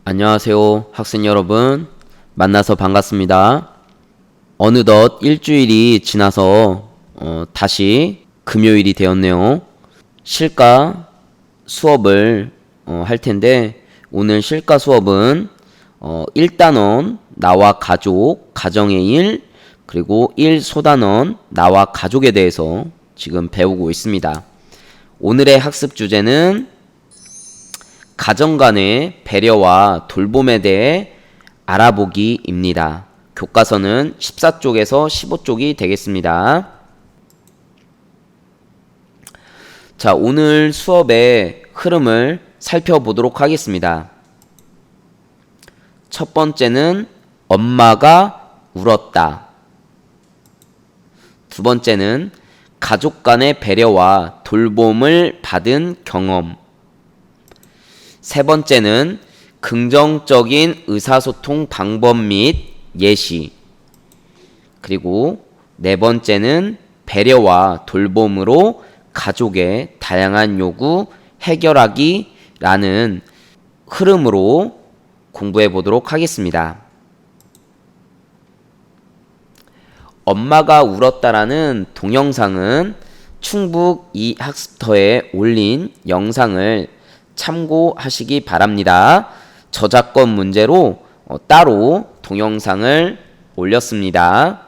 안녕하세요, 학생 여러분. 만나서 반갑습니다. 어느덧 일주일이 지나서 다시 금요일이 되었네요. 실가 수업을 할 텐데 오늘 실가 수업은 1단원 나와 가족, 가정의 일, 그리고 1소단원 나와 가족에 대해서 지금 배우고 있습니다. 오늘의 학습 주제는 가정 간의 배려와 돌봄에 대해 알아보기입니다. 교과서는 14쪽에서 15쪽이 되겠습니다. 자, 오늘 수업의 흐름을 살펴보도록 하겠습니다. 첫 번째는 엄마가 울었다. 두 번째는 가족 간의 배려와 돌봄을 받은 경험. 세 번째는 긍정적인 의사소통 방법 및 예시. 그리고 네 번째는 배려와 돌봄으로 가족의 다양한 요구 해결하기라는 흐름으로 공부해 보도록 하겠습니다. 엄마가 울었다라는 동영상은 충북 이학습터에 올린 영상을 참고하시기 바랍니다. 저작권 문제로 따로 동영상을 올렸습니다.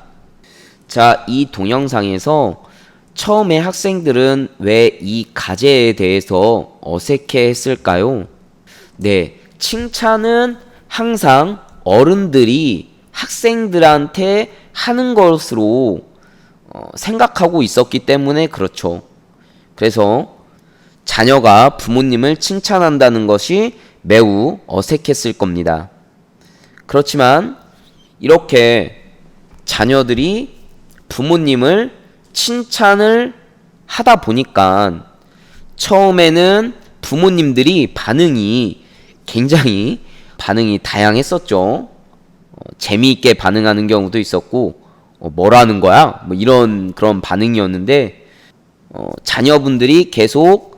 자, 이 동영상에서 처음에 학생들은 왜 이 가제에 대해서 어색해 했을까요? 네, 칭찬은 항상 어른들이 학생들한테 하는 것으로 생각하고 있었기 때문에 그렇죠. 그래서 자녀가 부모님을 칭찬한다는 것이 매우 어색했을 겁니다. 그렇지만 이렇게 자녀들이 부모님을 칭찬을 하다 보니까 처음에는 부모님들이 굉장히 반응이 다양했었죠. 재미있게 반응하는 경우도 있었고 뭐라는 거야? 뭐 이런 그런 반응이었는데 자녀분들이 계속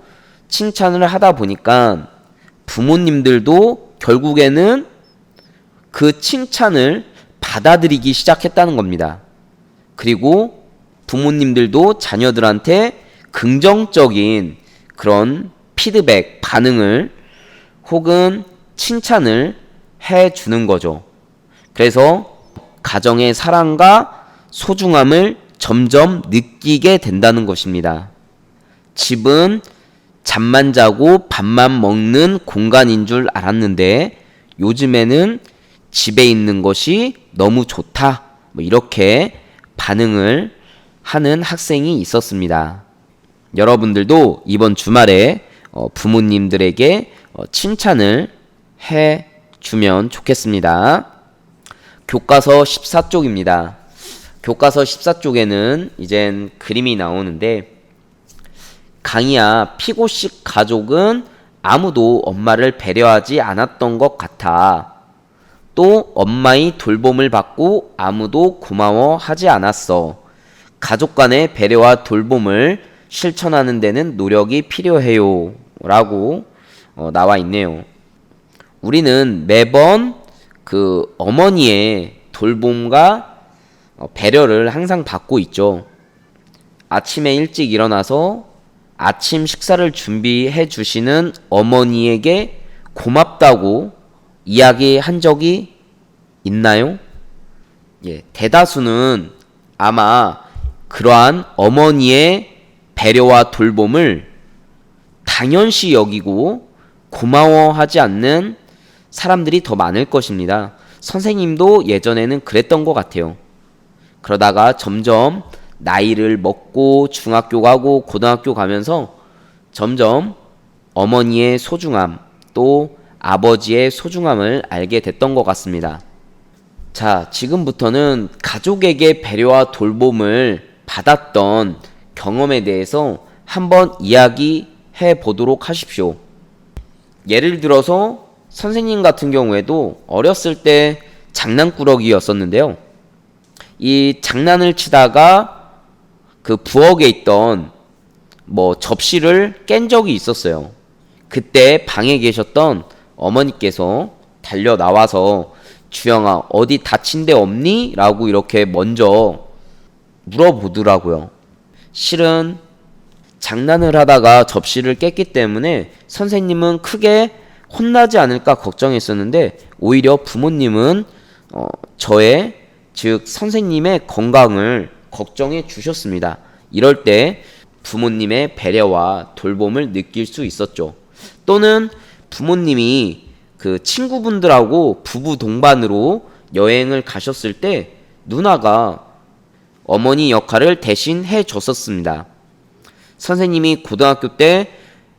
칭찬을 하다 보니까 부모님들도 결국에는 그 칭찬을 받아들이기 시작했다는 겁니다. 그리고 부모님들도 자녀들한테 긍정적인 그런 피드백, 반응을 혹은 칭찬을 해주는 거죠. 그래서 가정의 사랑과 소중함을 점점 느끼게 된다는 것입니다. 집은 잠만 자고 밥만 먹는 공간인 줄 알았는데 요즘에는 집에 있는 것이 너무 좋다. 이렇게 반응을 하는 학생이 있었습니다. 여러분들도 이번 주말에 부모님들에게 칭찬을 해주면 좋겠습니다. 교과서 14쪽입니다. 교과서 14쪽에는 이젠 그림이 나오는데 강희야, 피고식 가족은 아무도 엄마를 배려하지 않았던 것 같아. 또 엄마의 돌봄을 받고 아무도 고마워하지 않았어. 가족 간의 배려와 돌봄을 실천하는 데는 노력이 필요해요. 라고 나와 있네요. 우리는 매번 그 어머니의 돌봄과 배려를 항상 받고 있죠. 아침에 일찍 일어나서 아침 식사를 준비해 주시는 어머니에게 고맙다고 이야기한 적이 있나요? 예, 대다수는 아마 그러한 어머니의 배려와 돌봄을 당연시 여기고 고마워하지 않는 사람들이 더 많을 것입니다. 선생님도 예전에는 그랬던 것 같아요. 그러다가 점점 나이를 먹고 중학교 가고 고등학교 가면서 점점 어머니의 소중함 또 아버지의 소중함을 알게 됐던 것 같습니다. 자, 지금부터는 가족에게 배려와 돌봄을 받았던 경험에 대해서 한번 이야기해 보도록 하십시오. 예를 들어서 선생님 같은 경우에도 어렸을 때 장난꾸러기였었는데요. 이 장난을 치다가 그 부엌에 있던 접시를 깬 적이 있었어요. 그때 방에 계셨던 어머니께서 달려 나와서 주영아 어디 다친 데 없니? 라고 이렇게 먼저 물어보더라고요. 실은 장난을 하다가 접시를 깼기 때문에 선생님은 크게 혼나지 않을까 걱정했었는데 오히려 부모님은 저의 즉 선생님의 건강을 걱정해 주셨습니다. 이럴 때 부모님의 배려와 돌봄을 느낄 수 있었죠. 또는 부모님이 그 친구분들하고 부부 동반으로 여행을 가셨을 때 누나가 어머니 역할을 대신 해줬었습니다. 선생님이 고등학교 때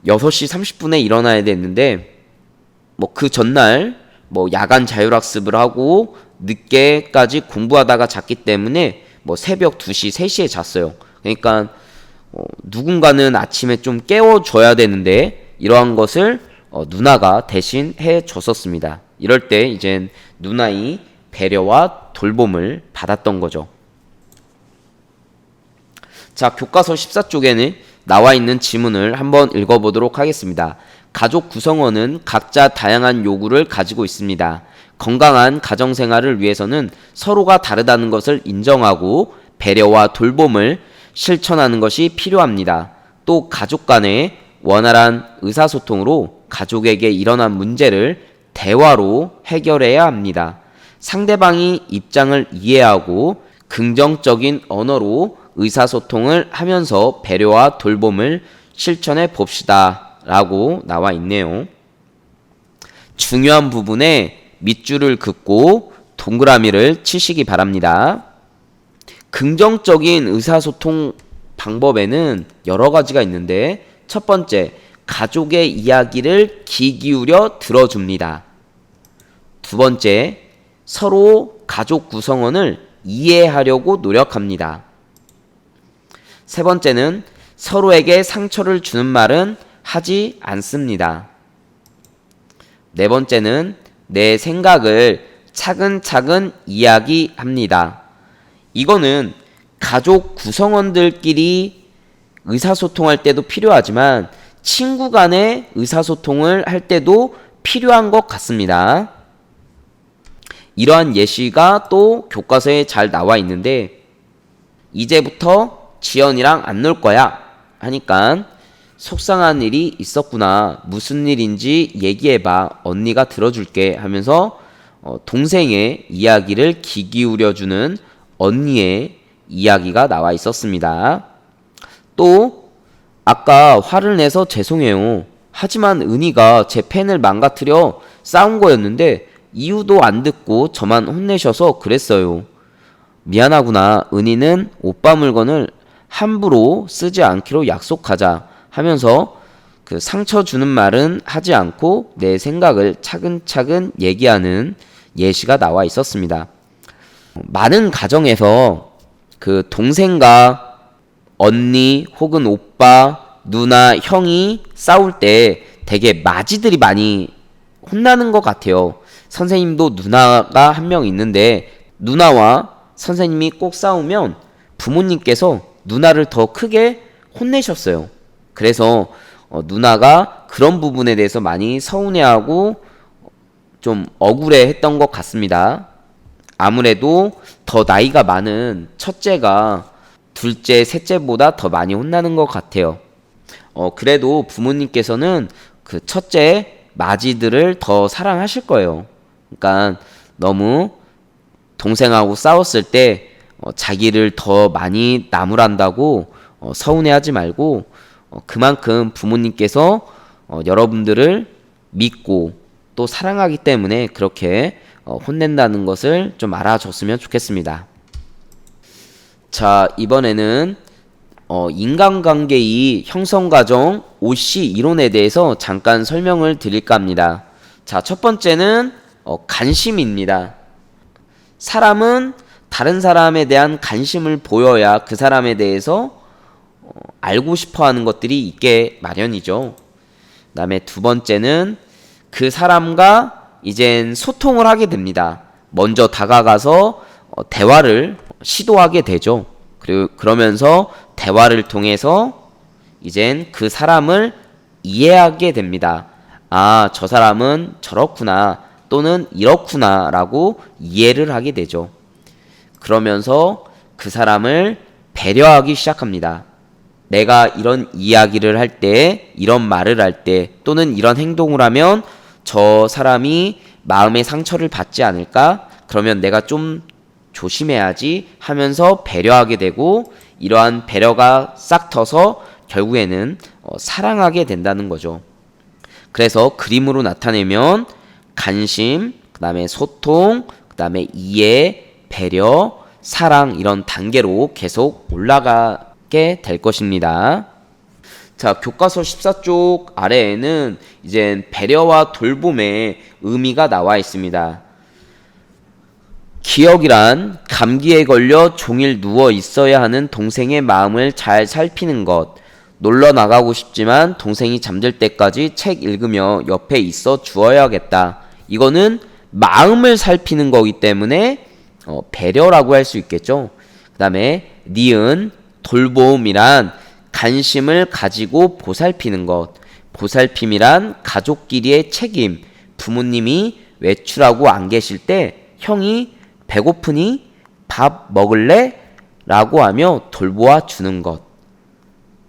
6시 30분에 일어나야 됐는데 그 전날 야간 자율학습을 하고 늦게까지 공부하다가 잤기 때문에 새벽 2시, 3시에 잤어요. 그러니까 누군가는 아침에 좀 깨워줘야 되는데 이러한 것을 누나가 대신 해줬었습니다. 이럴 때 이젠 누나의 배려와 돌봄을 받았던 거죠. 자, 교과서 14쪽에는 나와 있는 지문을 한번 읽어보도록 하겠습니다. 가족 구성원은 각자 다양한 요구를 가지고 있습니다. 건강한 가정생활을 위해서는 서로가 다르다는 것을 인정하고 배려와 돌봄을 실천하는 것이 필요합니다. 또 가족 간의 원활한 의사소통으로 가족에게 일어난 문제를 대화로 해결해야 합니다. 상대방이 입장을 이해하고 긍정적인 언어로 의사소통을 하면서 배려와 돌봄을 실천해 봅시다 라고 나와 있네요. 중요한 부분에 밑줄을 긋고 동그라미를 치시기 바랍니다. 긍정적인 의사소통 방법에는 여러 가지가 있는데 첫 번째, 가족의 이야기를 귀 기울여 들어줍니다. 두 번째, 서로 가족 구성원을 이해하려고 노력합니다. 세 번째는 서로에게 상처를 주는 말은 하지 않습니다. 네 번째는 내 생각을 차근차근 이야기합니다. 이거는 가족 구성원들끼리 의사소통할 때도 필요하지만 친구 간의 의사소통을 할 때도 필요한 것 같습니다. 이러한 예시가 또 교과서에 잘 나와 있는데 이제부터 지연이랑 안 놀 거야 하니까 속상한 일이 있었구나. 무슨 일인지 얘기해봐. 언니가 들어줄게 하면서 동생의 이야기를 귀 기울여주는 언니의 이야기가 나와 있었습니다. 또 아까 화를 내서 죄송해요. 하지만 은희가 제 펜을 망가뜨려 싸운 거였는데 이유도 안 듣고 저만 혼내셔서 그랬어요. 미안하구나. 은희는 오빠 물건을 함부로 쓰지 않기로 약속하자 하면서 그 상처 주는 말은 하지 않고 내 생각을 차근차근 얘기하는 예시가 나와 있었습니다. 많은 가정에서 그 동생과 언니 혹은 오빠, 누나, 형이 싸울 때 되게 마지들이 많이 혼나는 것 같아요. 선생님도 누나가 한 명 있는데 누나와 선생님이 꼭 싸우면 부모님께서 누나를 더 크게 혼내셨어요. 그래서 누나가 그런 부분에 대해서 많이 서운해하고 좀 억울해했던 것 같습니다. 아무래도 더 나이가 많은 첫째가 둘째, 셋째보다 더 많이 혼나는 것 같아요. 그래도 부모님께서는 그 첫째 마지들을 더 사랑하실 거예요. 그러니까 너무 동생하고 싸웠을 때 자기를 더 많이 나무란다고 서운해하지 말고 그만큼 부모님께서 여러분들을 믿고 또 사랑하기 때문에 그렇게 혼낸다는 것을 좀 알아줬으면 좋겠습니다. 자, 이번에는 인간관계의 형성과정 OC 이론에 대해서 잠깐 설명을 드릴까 합니다. 자, 첫 번째는 관심입니다. 사람은 다른 사람에 대한 관심을 보여야 그 사람에 대해서 알고 싶어 하는 것들이 있게 마련이죠. 그 다음에 두 번째는 그 사람과 이젠 소통을 하게 됩니다. 먼저 다가가서 대화를 시도하게 되죠. 그리고 그러면서 대화를 통해서 이젠 그 사람을 이해하게 됩니다. 아, 저 사람은 저렇구나. 또는 이렇구나 라고 이해를 하게 되죠. 그러면서 그 사람을 배려하기 시작합니다. 내가 이런 이야기를 할 때, 이런 말을 할 때, 또는 이런 행동을 하면 저 사람이 마음의 상처를 받지 않을까? 그러면 내가 좀 조심해야지 하면서 배려하게 되고, 이러한 배려가 싹 터서 결국에는 사랑하게 된다는 거죠. 그래서 그림으로 나타내면 관심, 그 다음에 소통, 그 다음에 이해, 배려, 사랑 이런 단계로 계속 올라가게 될 것입니다. 자, 교과서 14쪽 아래에는 이제 배려와 돌봄의 의미가 나와 있습니다. 기억이란 감기에 걸려 종일 누워 있어야 하는 동생의 마음을 잘 살피는 것. 놀러 나가고 싶지만 동생이 잠들 때까지 책 읽으며 옆에 있어 주어야겠다. 이거는 마음을 살피는 거기 때문에 배려라고 할 수 있겠죠. 그 다음에 니은 돌봄이란 관심을 가지고 보살피는 것. 보살핌이란 가족끼리의 책임. 부모님이 외출하고 안 계실 때 형이 배고프니? 밥 먹을래? 라고 하며 돌보아 주는 것.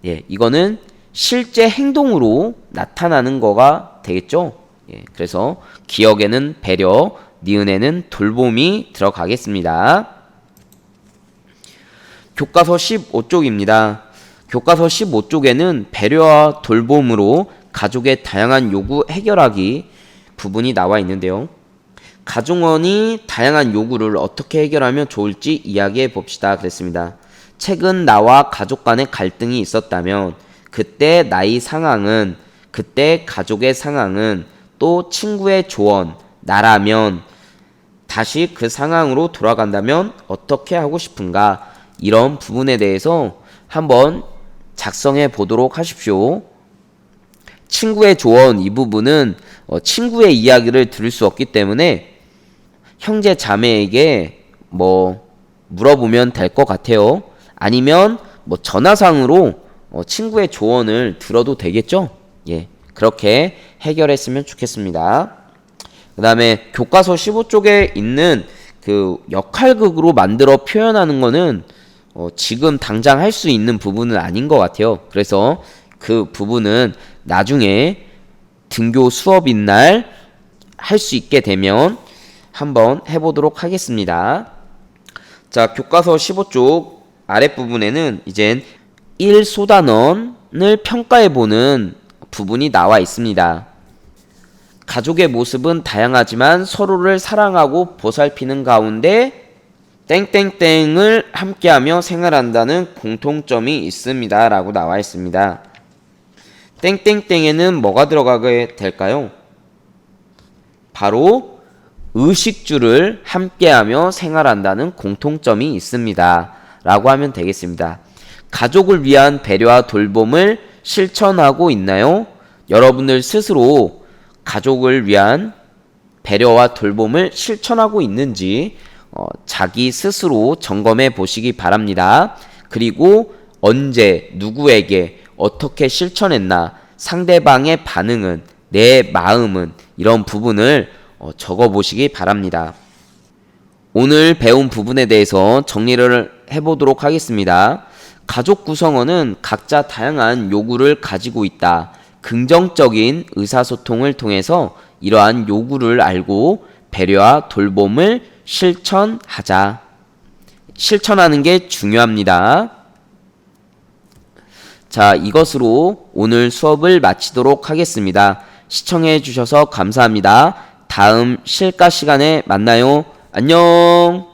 예, 이거는 실제 행동으로 나타나는 거가 되겠죠. 예, 그래서 기억에는 배려, 니은에는 돌봄이 들어가겠습니다. 교과서 15쪽입니다. 교과서 15쪽에는 배려와 돌봄으로 가족의 다양한 요구 해결하기 부분이 나와 있는데요. 가족원이 다양한 요구를 어떻게 해결하면 좋을지 이야기해 봅시다. 그랬습니다. 최근 나와 가족 간의 갈등이 있었다면 그때 나의 상황은, 그때 가족의 상황은, 또 친구의 조언, 나라면 다시 그 상황으로 돌아간다면 어떻게 하고 싶은가? 이런 부분에 대해서 한번 작성해 보도록 하십시오. 친구의 조언 이 부분은 친구의 이야기를 들을 수 없기 때문에 형제 자매에게 물어보면 될 것 같아요. 아니면 전화상으로 친구의 조언을 들어도 되겠죠? 예, 그렇게 해결했으면 좋겠습니다. 그 다음에 교과서 15쪽에 있는 그 역할극으로 만들어 표현하는 거는 지금 당장 할 수 있는 부분은 아닌 것 같아요. 그래서 그 부분은 나중에 등교 수업인 날 할 수 있게 되면 한번 해보도록 하겠습니다. 자, 교과서 15쪽 아랫부분에는 이젠 1소단원을 평가해보는 부분이 나와 있습니다. 가족의 모습은 다양하지만 서로를 사랑하고 보살피는 가운데 땡땡땡을 함께하며 생활한다는 공통점이 있습니다. 라고 나와 있습니다. 땡땡땡에는 뭐가 들어가게 될까요? 바로 의식주를 함께하며 생활한다는 공통점이 있습니다. 라고 하면 되겠습니다. 가족을 위한 배려와 돌봄을 실천하고 있나요? 여러분들 스스로 가족을 위한 배려와 돌봄을 실천하고 있는지 자기 스스로 점검해 보시기 바랍니다. 그리고 언제, 누구에게, 어떻게 실천했나, 상대방의 반응은, 내 마음은, 이런 부분을 적어 보시기 바랍니다. 오늘 배운 부분에 대해서 정리를 해보도록 하겠습니다. 가족 구성원은 각자 다양한 요구를 가지고 있다. 긍정적인 의사소통을 통해서 이러한 요구를 알고 배려와 돌봄을 실천하자. 실천하는 게 중요합니다. 자, 이것으로 오늘 수업을 마치도록 하겠습니다. 시청해 주셔서 감사합니다. 다음 실가 시간에 만나요. 안녕.